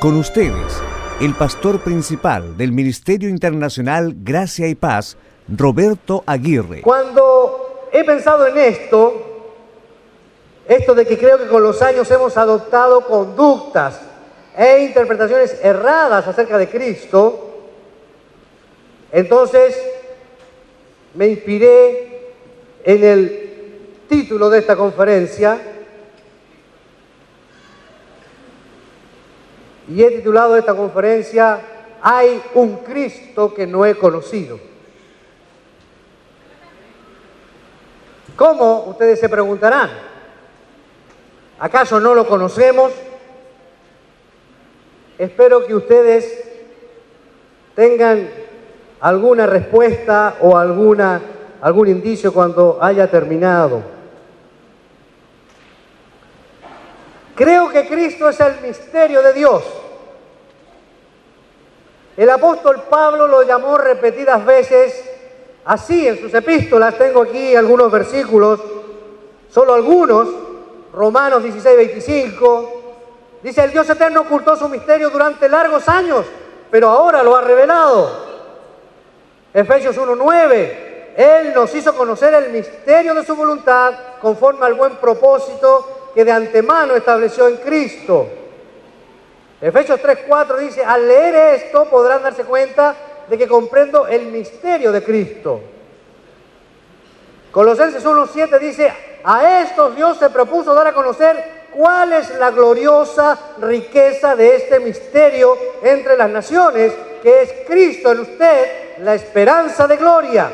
Con ustedes, el pastor principal del Ministerio Internacional Gracia y Paz, Roberto Aguirre. Cuando he pensado en esto de que creo que con los años hemos adoptado conductas e interpretaciones erradas acerca de Cristo, entonces me inspiré en el título de esta conferencia y he titulado esta conferencia "Hay un Cristo que no he conocido". ¿Cómo? Ustedes se preguntarán. ¿Acaso no lo conocemos? Espero que ustedes tengan alguna respuesta o algún indicio cuando haya terminado. Creo que Cristo es el misterio de Dios. El apóstol Pablo lo llamó repetidas veces así en sus epístolas. Tengo aquí algunos versículos, solo algunos. Romanos 16:25. Dice: el Dios eterno ocultó su misterio durante largos años, pero ahora lo ha revelado. Efesios 1:9. Él nos hizo conocer el misterio de su voluntad conforme al buen propósito que de antemano estableció en Cristo. Efesios 3:4 dice: al leer esto podrán darse cuenta de que comprendo el misterio de Cristo. Colosenses 1:7 dice: a estos Dios se propuso dar a conocer cuál es la gloriosa riqueza de este misterio entre las naciones, que es Cristo en usted, la esperanza de gloria.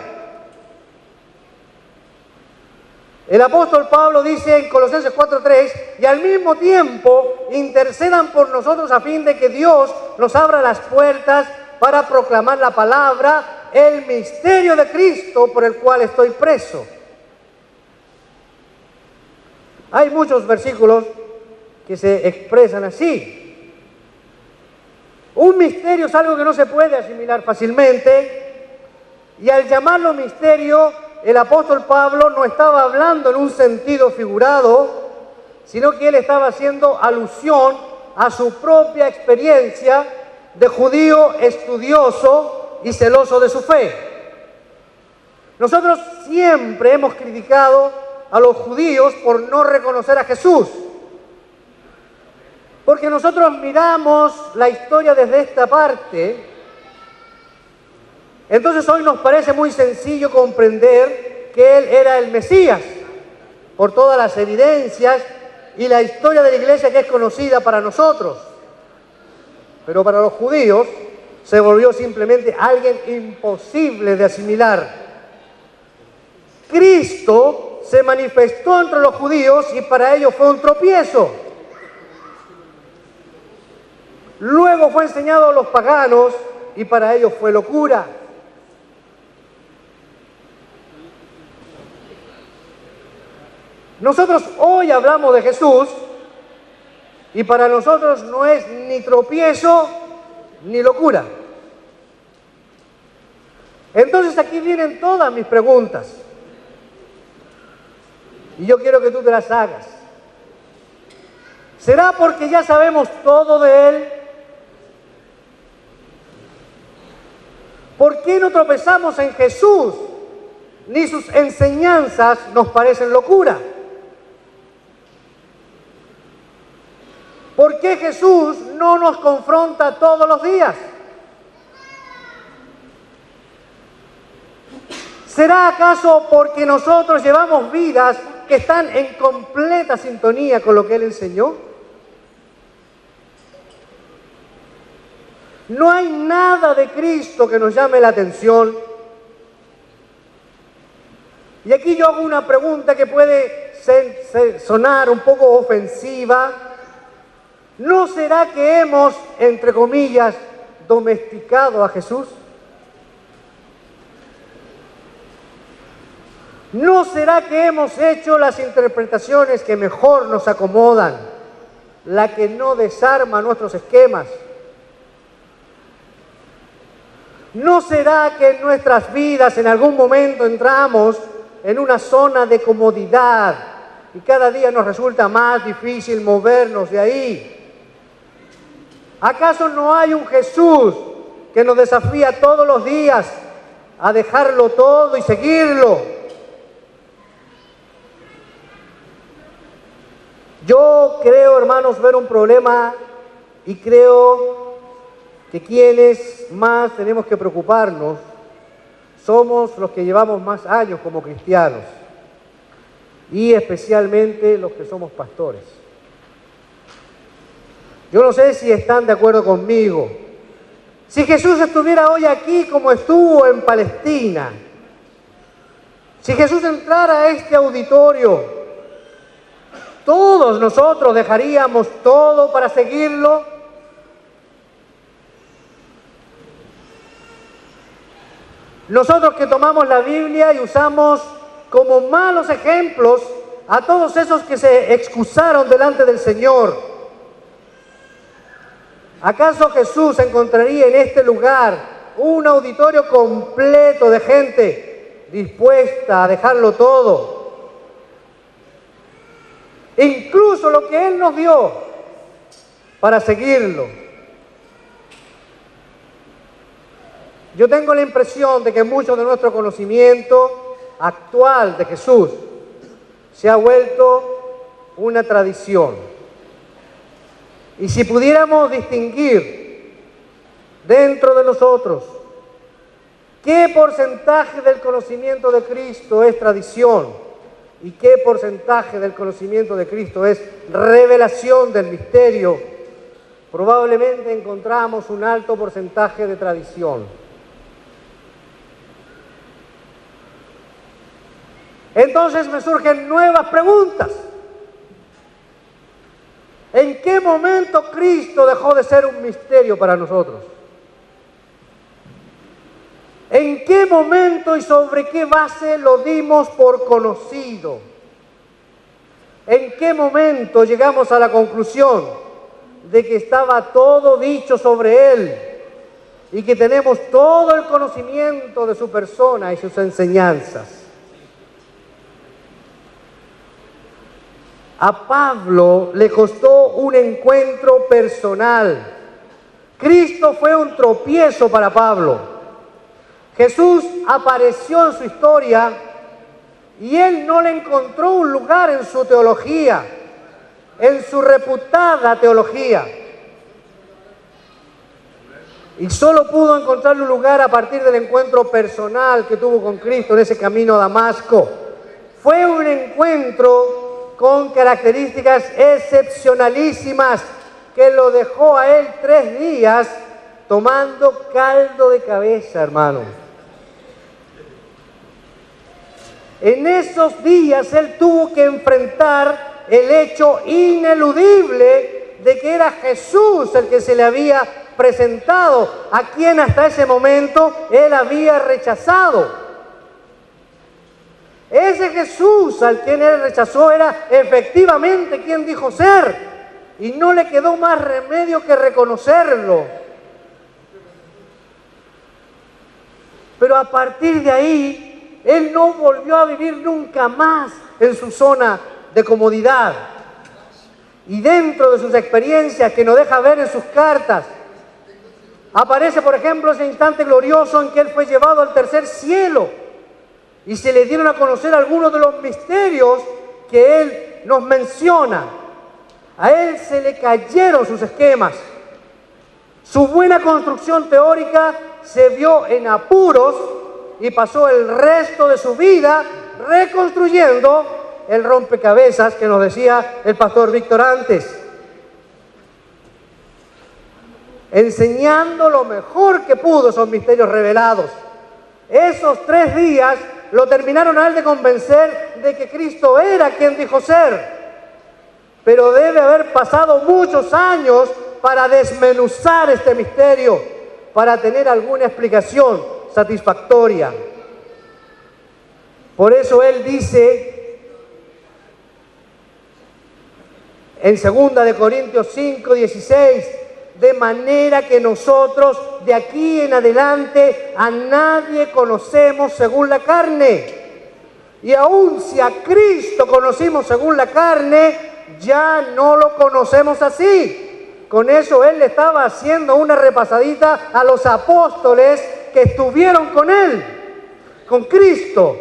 El apóstol Pablo dice en Colosenses 4:3: y al mismo tiempo intercedan por nosotros a fin de que Dios nos abra las puertas para proclamar la palabra, el misterio de Cristo por el cual estoy preso. Hay muchos versículos que se expresan así. Un misterio es algo que no se puede asimilar fácilmente, y al llamarlo misterio, el apóstol Pablo no estaba hablando en un sentido figurado, sino que él estaba haciendo alusión a su propia experiencia de judío estudioso y celoso de su fe. Nosotros siempre hemos criticado a los judíos por no reconocer a Jesús, porque nosotros miramos la historia desde esta parte. Entonces hoy nos parece muy sencillo comprender que Él era el Mesías, por todas las evidencias y la historia de la iglesia que es conocida para nosotros. Pero para los judíos se volvió simplemente alguien imposible de asimilar. Cristo se manifestó entre los judíos y para ellos fue un tropiezo. Luego fue enseñado a los paganos y para ellos fue locura. Nosotros hoy hablamos de Jesús y para nosotros no es ni tropiezo ni locura. Entonces aquí vienen todas mis preguntas y yo quiero que tú te las hagas. ¿Será porque ya sabemos todo de Él? ¿Por qué no tropezamos en Jesús ni sus enseñanzas nos parecen locura? ¿Por qué Jesús no nos confronta todos los días? ¿Será acaso porque nosotros llevamos vidas que están en completa sintonía con lo que Él enseñó? No hay nada de Cristo que nos llame la atención. Y aquí yo hago una pregunta que puede sonar un poco ofensiva. ¿No será que hemos, entre comillas, domesticado a Jesús? ¿No será que hemos hecho las interpretaciones que mejor nos acomodan, la que no desarma nuestros esquemas? ¿No será que en nuestras vidas en algún momento entramos en una zona de comodidad y cada día nos resulta más difícil movernos de ahí? ¿Acaso no hay un Jesús que nos desafía todos los días a dejarlo todo y seguirlo? Yo creo, hermanos, ver un problema y creo que quienes más tenemos que preocuparnos somos los que llevamos más años como cristianos y especialmente los que somos pastores. Yo no sé si están de acuerdo conmigo. Si Jesús estuviera hoy aquí como estuvo en Palestina, si Jesús entrara a este auditorio, ¿todos nosotros dejaríamos todo para seguirlo? Nosotros que tomamos la Biblia y usamos como malos ejemplos a todos esos que se excusaron delante del Señor, ¿acaso Jesús encontraría en este lugar un auditorio completo de gente dispuesta a dejarlo todo? Incluso lo que Él nos dio para seguirlo. Yo tengo la impresión de que mucho de nuestro conocimiento actual de Jesús se ha vuelto una tradición. Y si pudiéramos distinguir dentro de nosotros qué porcentaje del conocimiento de Cristo es tradición y qué porcentaje del conocimiento de Cristo es revelación del misterio, probablemente encontramos un alto porcentaje de tradición. Entonces me surgen nuevas preguntas. ¿En qué momento Cristo dejó de ser un misterio para nosotros? ¿En qué momento y sobre qué base lo dimos por conocido? ¿En qué momento llegamos a la conclusión de que estaba todo dicho sobre Él y que tenemos todo el conocimiento de su persona y sus enseñanzas? A Pablo le costó un encuentro personal. Cristo fue un tropiezo para Pablo. Jesús apareció en su historia y él no le encontró un lugar en su teología, en su reputada teología. Y solo pudo encontrarle un lugar a partir del encuentro personal que tuvo con Cristo en ese camino a Damasco. Fue un encuentro con características excepcionalísimas que lo dejó a él 3 días tomando caldo de cabeza, hermano. En esos días él tuvo que enfrentar el hecho ineludible de que era Jesús el que se le había presentado, a quien hasta ese momento él había rechazado. Ese Jesús al quien él rechazó era efectivamente quien dijo ser, y no le quedó más remedio que reconocerlo. Pero a partir de ahí, él no volvió a vivir nunca más en su zona de comodidad. Y dentro de sus experiencias que nos deja ver en sus cartas, aparece, por ejemplo, ese instante glorioso en que él fue llevado al tercer cielo y se le dieron a conocer algunos de los misterios que él nos menciona. A él se le cayeron sus esquemas. Su buena construcción teórica se vio en apuros y pasó el resto de su vida reconstruyendo el rompecabezas que nos decía el pastor Víctor antes. Enseñando lo mejor que pudo esos misterios revelados. Esos 3 días lo terminaron a él de convencer de que Cristo era quien dijo ser. Pero debe haber pasado muchos años para desmenuzar este misterio, para tener alguna explicación satisfactoria. Por eso él dice en 2 Corintios 5:16, de manera que nosotros de aquí en adelante a nadie conocemos según la carne. Y aun si a Cristo conocimos según la carne, ya no lo conocemos así. Con eso él le estaba haciendo una repasadita a los apóstoles que estuvieron con él, con Cristo,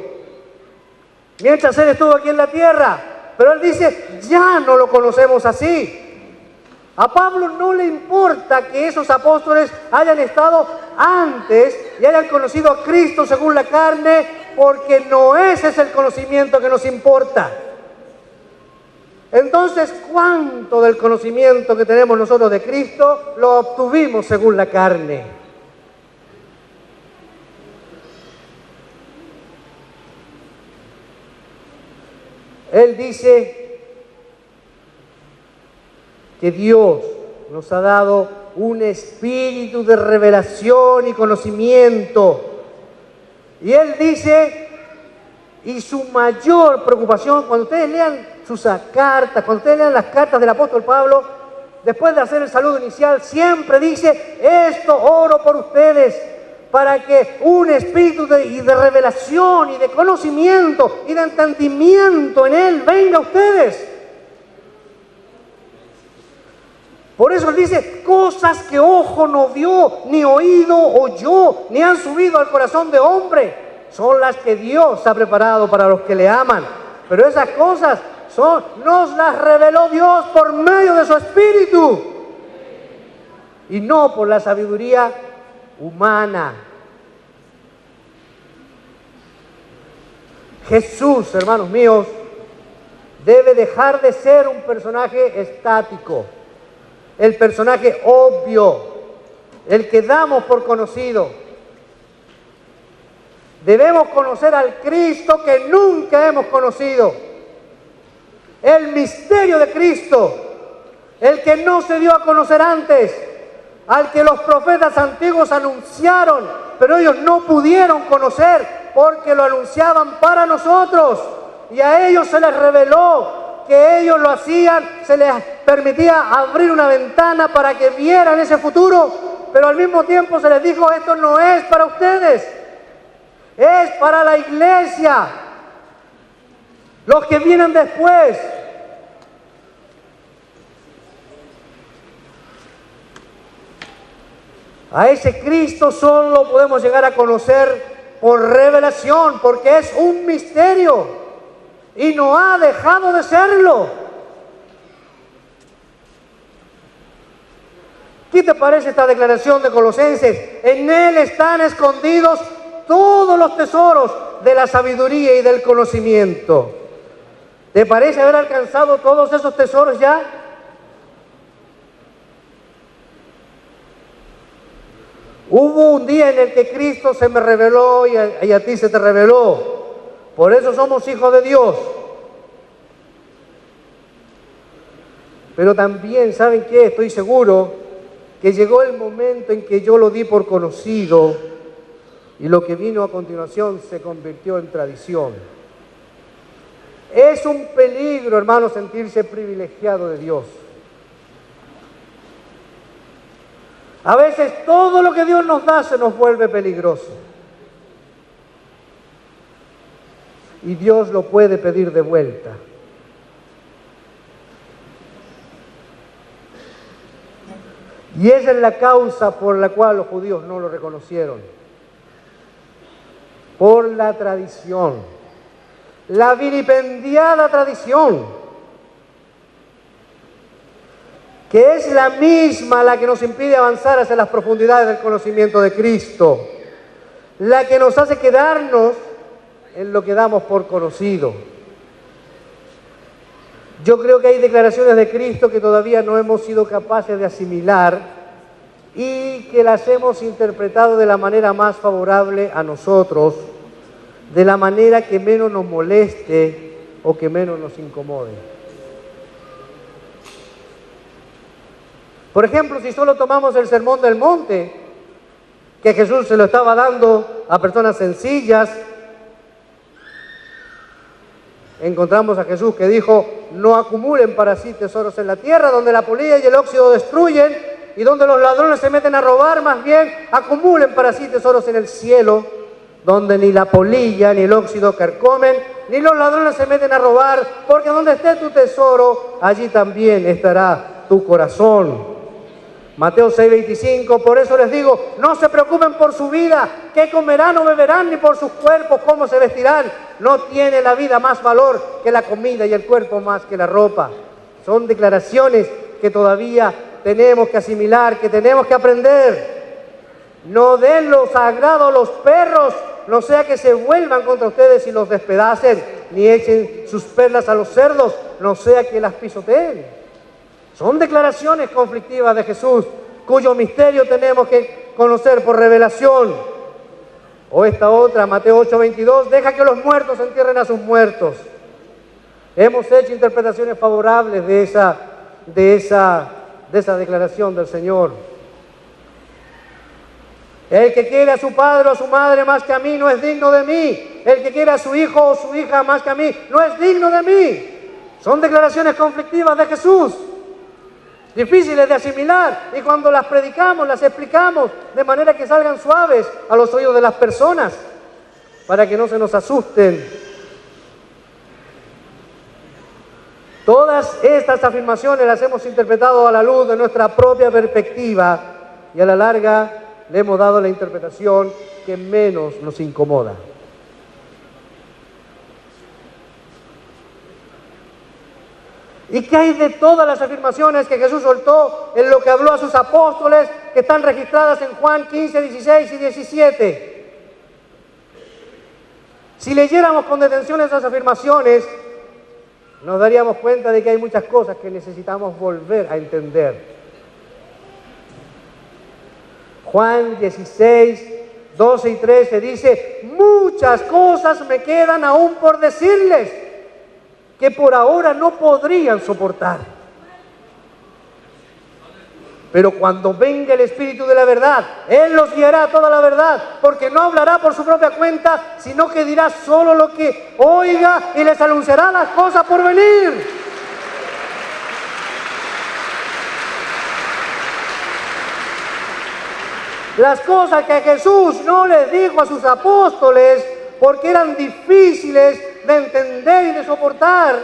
mientras él estuvo aquí en la tierra. Pero él dice, ya no lo conocemos así. A Pablo no le importa que esos apóstoles hayan estado antes y hayan conocido a Cristo según la carne, porque no ese es el conocimiento que nos importa. Entonces, ¿cuánto del conocimiento que tenemos nosotros de Cristo lo obtuvimos según la carne? Él dice que Dios nos ha dado un espíritu de revelación y conocimiento. Y Él dice, y su mayor preocupación, cuando ustedes lean sus cartas, cuando ustedes lean las cartas del apóstol Pablo, después de hacer el saludo inicial, siempre dice, esto oro por ustedes, para que un espíritu de revelación y de conocimiento y de entendimiento en Él venga a ustedes. Por eso Él dice, cosas que ojo no vio, ni oído oyó, ni han subido al corazón de hombre, son las que Dios ha preparado para los que le aman. Pero esas cosas nos las reveló Dios por medio de su Espíritu y no por la sabiduría humana. Jesús, hermanos míos, debe dejar de ser un personaje estático, el personaje obvio, el que damos por conocido. Debemos conocer al Cristo que nunca hemos conocido. El misterio de Cristo, el que no se dio a conocer antes, al que los profetas antiguos anunciaron, pero ellos no pudieron conocer porque lo anunciaban para nosotros. Y a ellos se les reveló que ellos lo hacían, se les permitía abrir una ventana para que vieran ese futuro, pero al mismo tiempo se les dijo, esto no es para ustedes, es para la iglesia, los que vienen después. A ese Cristo solo podemos llegar a conocer por revelación, porque es un misterio y no ha dejado de serlo. ¿Qué te parece esta declaración de Colosenses? En Él están escondidos todos los tesoros de la sabiduría y del conocimiento. ¿Te parece haber alcanzado todos esos tesoros ya? Hubo un día en el que Cristo se me reveló y a ti se te reveló. Por eso somos hijos de Dios. Pero también, ¿saben qué? Estoy seguro que llegó el momento en que yo lo di por conocido y lo que vino a continuación se convirtió en tradición. Es un peligro, hermano, sentirse privilegiado de Dios. A veces todo lo que Dios nos da se nos vuelve peligroso. Y Dios lo puede pedir de vuelta. Y esa es la causa por la cual los judíos no lo reconocieron. Por la tradición. La vilipendiada tradición. Que es la misma la que nos impide avanzar hacia las profundidades del conocimiento de Cristo, la que nos hace quedarnos en lo que damos por conocido. Yo creo que hay declaraciones de Cristo que todavía no hemos sido capaces de asimilar y que las hemos interpretado de la manera más favorable a nosotros, de la manera que menos nos moleste o que menos nos incomode. Por ejemplo, si solo tomamos el Sermón del Monte, que Jesús se lo estaba dando a personas sencillas, encontramos a Jesús que dijo, no acumulen para sí tesoros en la tierra, donde la polilla y el óxido destruyen, y donde los ladrones se meten a robar, más bien acumulen para sí tesoros en el cielo, donde ni la polilla ni el óxido carcomen, ni los ladrones se meten a robar, porque donde esté tu tesoro, allí también estará tu corazón. Mateo 6:25, por eso les digo, no se preocupen por su vida, qué comerán o beberán, ni por sus cuerpos, cómo se vestirán. No tiene la vida más valor que la comida y el cuerpo más que la ropa. Son declaraciones que todavía tenemos que asimilar, que tenemos que aprender. No den lo sagrado a los perros, no sea que se vuelvan contra ustedes y los despedacen, ni echen sus perlas a los cerdos, no sea que las pisoteen. Son declaraciones conflictivas de Jesús, cuyo misterio tenemos que conocer por revelación. O esta otra, Mateo 8:22, deja que los muertos entierren a sus muertos. Hemos hecho interpretaciones favorables de esa declaración del Señor. El que quiere a su padre o a su madre más que a mí no es digno de mí. El que quiere a su hijo o su hija más que a mí no es digno de mí. Son declaraciones conflictivas de Jesús, difíciles de asimilar, y cuando las predicamos, las explicamos de manera que salgan suaves a los oídos de las personas, para que no se nos asusten. Todas estas afirmaciones las hemos interpretado a la luz de nuestra propia perspectiva y a la larga le hemos dado la interpretación que menos nos incomoda. ¿Y qué hay de todas las afirmaciones que Jesús soltó en lo que habló a sus apóstoles, que están registradas en Juan 15, 16 y 17? Si leyéramos con detención esas afirmaciones, nos daríamos cuenta de que hay muchas cosas que necesitamos volver a entender. Juan 16, 12 y 13 dice, muchas cosas me quedan aún por decirles, que por ahora no podrían soportar. Pero cuando venga el Espíritu de la verdad, Él los guiará a toda la verdad, porque no hablará por su propia cuenta, sino que dirá solo lo que oiga y les anunciará las cosas por venir. Las cosas que Jesús no les dijo a sus apóstoles porque eran difíciles de entender y de soportar,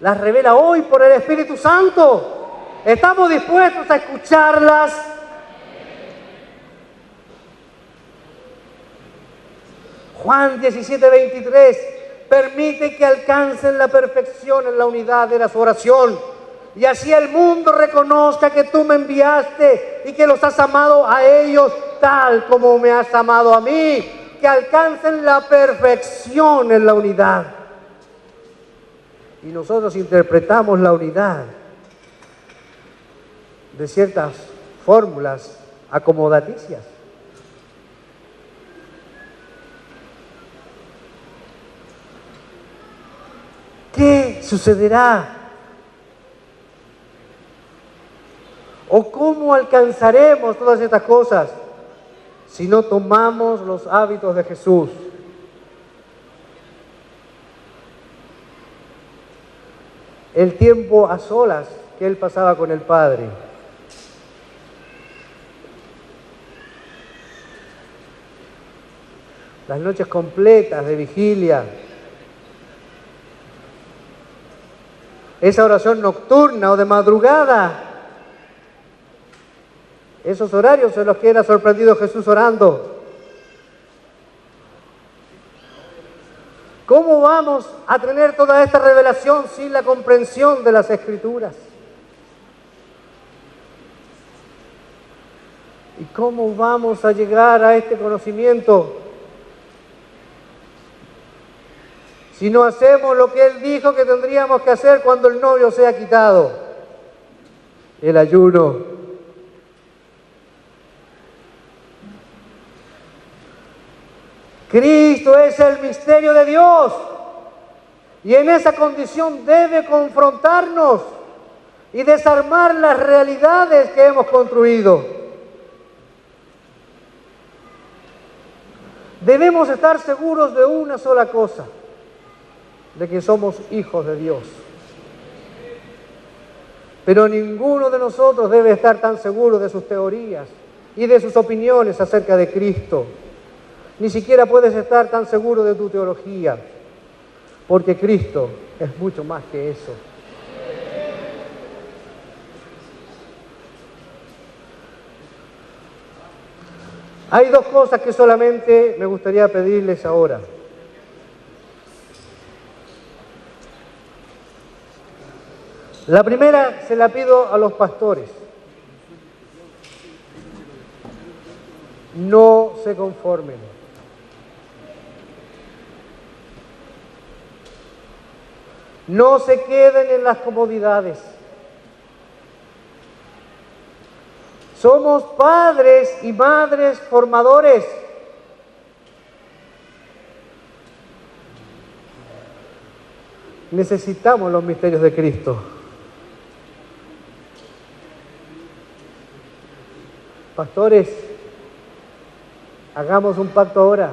las revela hoy por el Espíritu Santo. ¿Estamos dispuestos a escucharlas? Juan 17:23 permite que alcancen la perfección en la unidad de su oración, y así el mundo reconozca que tú me enviaste y que los has amado a ellos tal como me has amado a mí. Que alcancen la perfección en la unidad. Y nosotros interpretamos la unidad de ciertas fórmulas acomodaticias. ¿Qué sucederá? ¿O cómo alcanzaremos todas estas cosas si no tomamos los hábitos de Jesús? El tiempo a solas que Él pasaba con el Padre. Las noches completas de vigilia. Esa oración nocturna o de madrugada. Esos horarios en los que era sorprendido Jesús orando. ¿Cómo vamos a tener toda esta revelación sin la comprensión de las Escrituras? ¿Y cómo vamos a llegar a este conocimiento si no hacemos lo que Él dijo que tendríamos que hacer cuando el novio sea quitado? El ayuno. Cristo es el misterio de Dios y en esa condición debe confrontarnos y desarmar las realidades que hemos construido. Debemos estar seguros de una sola cosa, de que somos hijos de Dios. Pero ninguno de nosotros debe estar tan seguro de sus teorías y de sus opiniones acerca de Cristo. Ni siquiera puedes estar tan seguro de tu teología, porque Cristo es mucho más que eso. Hay dos cosas que solamente me gustaría pedirles ahora. La primera se la pido a los pastores. No se conformen. No se queden en las comodidades. Somos padres y madres formadores. Necesitamos los misterios de Cristo. Pastores, hagamos un pacto ahora.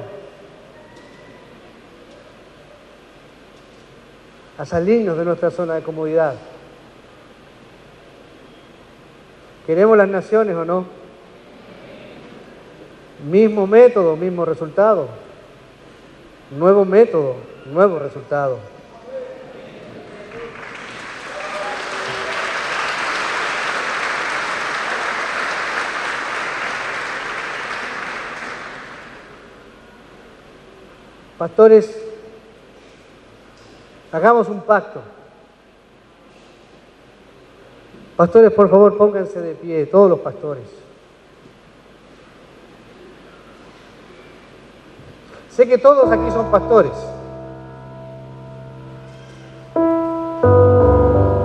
A salirnos de nuestra zona de comodidad. ¿Queremos las naciones o no? Mismo método, mismo resultado. Nuevo método, nuevo resultado. Pastores, hagamos un pacto. Pastores, por favor, pónganse de pie, todos los pastores. Sé que todos aquí son pastores.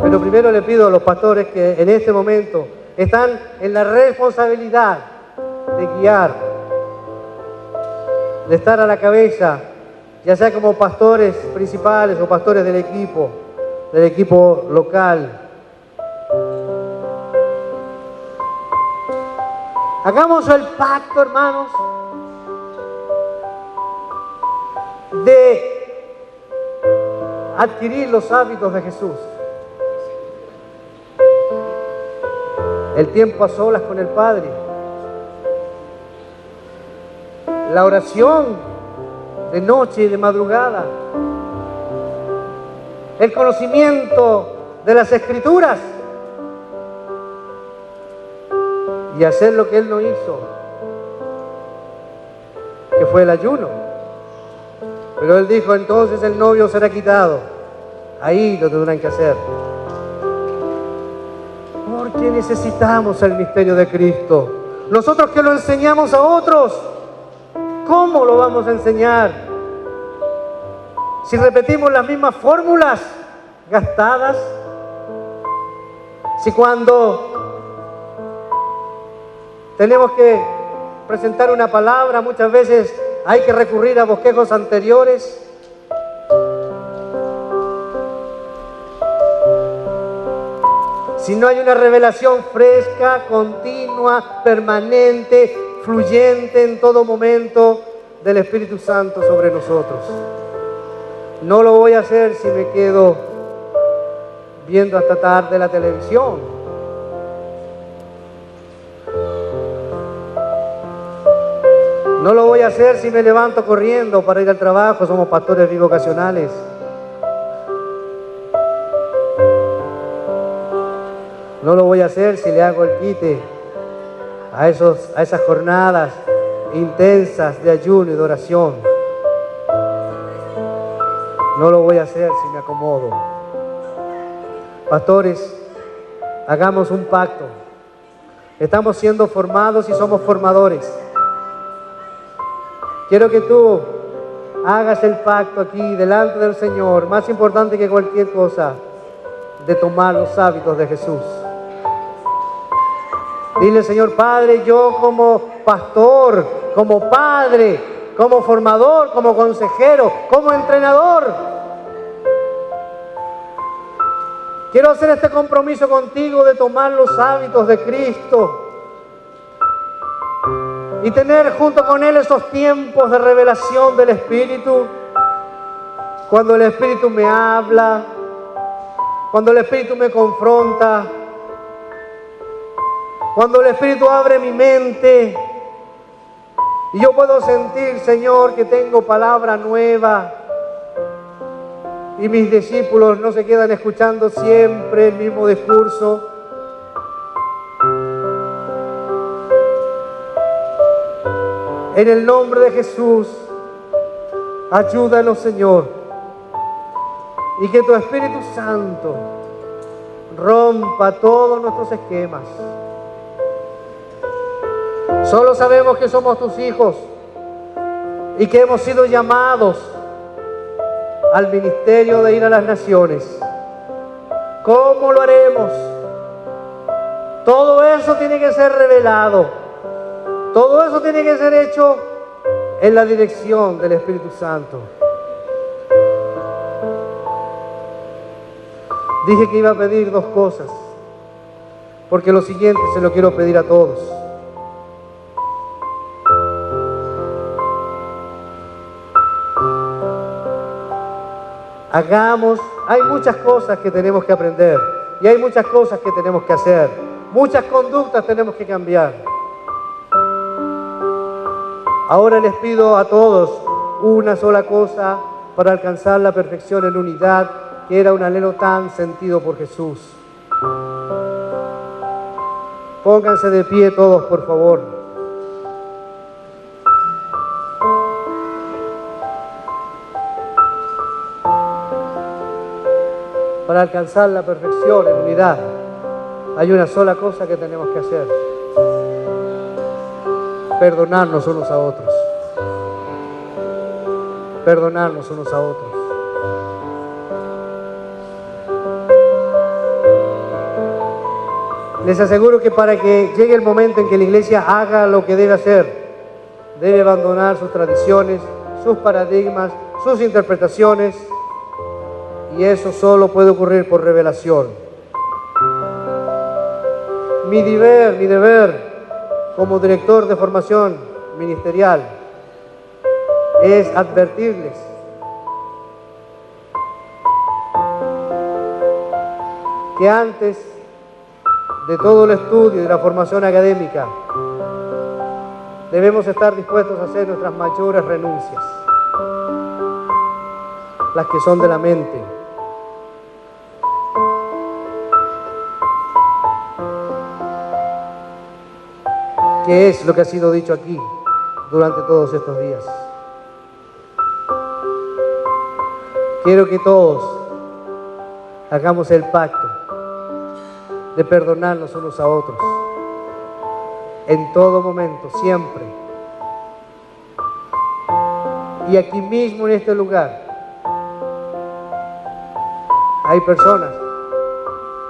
Pero primero le pido a los pastores que en este momento están en la responsabilidad de guiar, de estar a la cabeza, ya sea como pastores principales o pastores del equipo local. Hagamos el pacto, hermanos, de adquirir los hábitos de Jesús. El tiempo a solas con el Padre. La oración de noche y de madrugada. El conocimiento de las Escrituras. Y hacer lo que Él no hizo, que fue el ayuno. Pero Él dijo, entonces el novio será quitado. Ahí lo tendrán que hacer. Porque necesitamos el misterio de Cristo. Nosotros que lo enseñamos a otros, ¿cómo lo vamos a enseñar? Si repetimos las mismas fórmulas gastadas, si cuando tenemos que presentar una palabra, muchas veces hay que recurrir a bosquejos anteriores. Si no hay una revelación fresca, continua, permanente, fluyente en todo momento del Espíritu Santo sobre nosotros. No lo voy a hacer si me quedo viendo hasta tarde la televisión. No lo voy a hacer si me levanto corriendo para ir al trabajo. Somos pastores bivocacionales. No lo voy a hacer si le hago el quite a esas jornadas intensas de ayuno y de oración. No lo voy a hacer si me acomodo. Pastores, hagamos un pacto. Estamos siendo formados y somos formadores. Quiero que tú hagas el pacto aquí delante del Señor, más importante que cualquier cosa, de tomar los hábitos de Jesús. Dile, Señor Padre, yo como pastor, como padre, como formador, como consejero, como entrenador, quiero hacer este compromiso contigo de tomar los hábitos de Cristo y tener junto con Él esos tiempos de revelación del Espíritu, cuando el Espíritu me habla, cuando el Espíritu me confronta, cuando el Espíritu abre mi mente y yo puedo sentir, Señor, que tengo palabra nueva y mis discípulos no se quedan escuchando siempre el mismo discurso. En el nombre de Jesús, ayúdanos, Señor, y que tu Espíritu Santo rompa todos nuestros esquemas. Solo sabemos que somos tus hijos y que hemos sido llamados al ministerio de ir a las naciones. ¿Cómo lo haremos? Todo eso tiene que ser revelado. Todo eso tiene que ser hecho en la dirección del Espíritu Santo. Dije que iba a pedir 2 cosas, porque lo siguiente se lo quiero pedir a todos. Hay muchas cosas que tenemos que aprender y hay muchas cosas que tenemos que hacer. Muchas conductas tenemos que cambiar. Ahora les pido a todos una sola cosa para alcanzar la perfección en unidad, que era un anhelo tan sentido por Jesús. Pónganse de pie todos, por favor. Para alcanzar la perfección en unidad, hay una sola cosa que tenemos que hacer: perdonarnos unos a otros. Perdonarnos unos a otros. Les aseguro que para que llegue el momento en que la iglesia haga lo que debe hacer, debe abandonar sus tradiciones, sus paradigmas, sus interpretaciones, y eso solo puede ocurrir por revelación. Mi deber como director de formación ministerial es advertirles que antes de todo el estudio y de la formación académica debemos estar dispuestos a hacer nuestras mayores renuncias, las que son de la mente. ¿Qué es lo que ha sido dicho aquí durante todos estos días? Quiero que todos hagamos el pacto de perdonarnos unos a otros en todo momento, siempre. Y aquí mismo en este lugar hay personas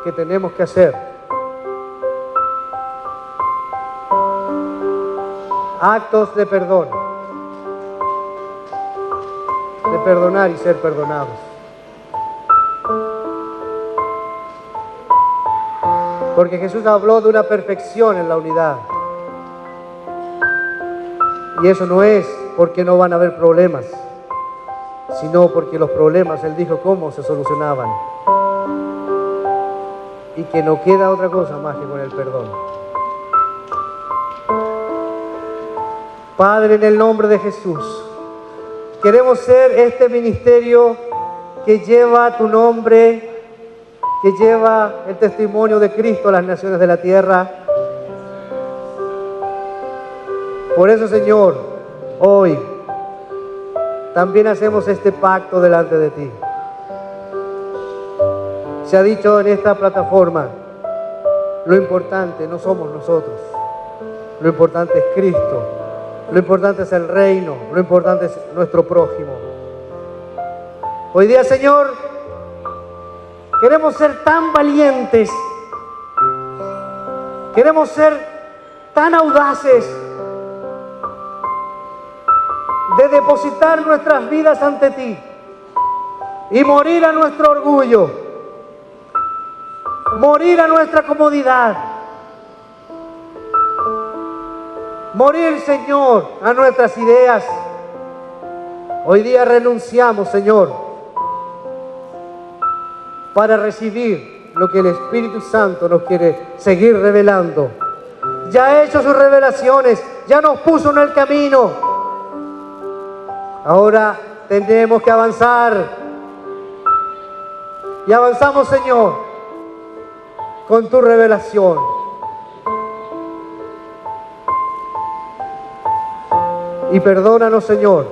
que tenemos que hacer actos de perdón, de perdonar y ser perdonados. Porque Jesús habló de una perfección en la unidad. Y eso no es porque no van a haber problemas, sino porque los problemas, Él dijo cómo se solucionaban. Y que no queda otra cosa más que con el perdón. Padre, en el nombre de Jesús, queremos ser este ministerio que lleva tu nombre, que lleva el testimonio de Cristo a las naciones de la tierra. Por eso, Señor, hoy también hacemos este pacto delante de ti. Se ha dicho en esta plataforma, lo importante no somos nosotros, lo importante es Cristo, lo importante es el reino, lo importante es nuestro prójimo. Hoy día, Señor, queremos ser tan valientes, queremos ser tan audaces de depositar nuestras vidas ante ti y morir a nuestro orgullo, morir a nuestra comodidad, morir, Señor, a nuestras ideas. Hoy día renunciamos, Señor, para recibir lo que el Espíritu Santo nos quiere seguir revelando. Ya ha hecho sus revelaciones, ya nos puso en el camino. Ahora tenemos que avanzar. Y avanzamos, Señor, con tu revelación. Y perdónanos, Señor,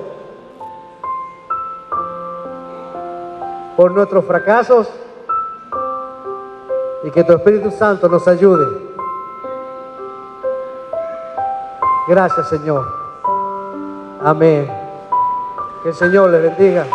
por nuestros fracasos, y que tu Espíritu Santo nos ayude. Gracias, Señor. Amén. Que el Señor le bendiga.